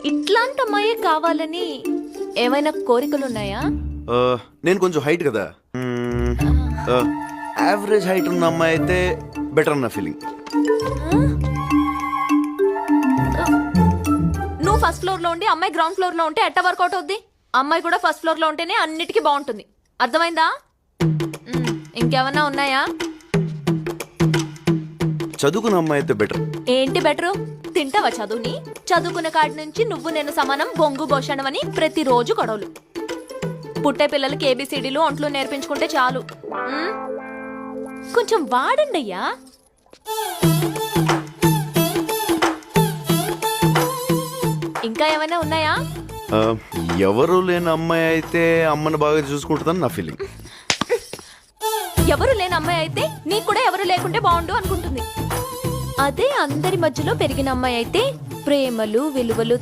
ఇట్లాంటి అమ్మాయే కావాలని ఏమైనా కోరికలున్నాయా? నేను కొంచెం హైట్ కదా, యావరేజ్ హైట్ ఉన్న అమ్మాయి అయితే బెటర్ అన్న ఫీలింగ్. నువ్వు ఫస్ట్ ఫ్లోర్ లో ఉండి అమ్మాయి గ్రౌండ్ ఫ్లోర్ లో ఉంటే ఎట్ట వర్కౌట్ అవుద్ది? అమ్మాయి కూడా ఫస్ట్ ఫ్లోర్ లో ఉంటేనే అన్నిటికీ బాగుంటుంది. అర్థమైందా? ఇంకేమన్నా ఉన్నాయా? చదువుకున్న అమ్మాయి అయితే బెటర్. ఏంటి బెటరు? తింటావా చదువుని? చదువుకున్న కాడి నుంచి నువ్వు నేను సమానం, బొంగు భోషణం అని ప్రతిరోజు గొడవలు. పుట్టే పిల్లలకి ఏబిసిడీలు ఒంట్లు నేర్పించుకుంటే చాలు. కొంచెం వాడండి అయ్యా. ఇంకా ఏమైనా ఉన్నాయా? ఎవరు లేని అమ్మాయి అయితే అమ్మని బాగా చూసుకుంటుందని నా ఫీలింగ్. ఎవరు లేని అమ్మాయి అయితే నీకు కూడా ఎవరు లేకుంటే బాగుండు అనుకుంటుంది. అదే అందరి మధ్యలో పెరిగిన అమ్మాయి అయితే ప్రేమలు విలువలు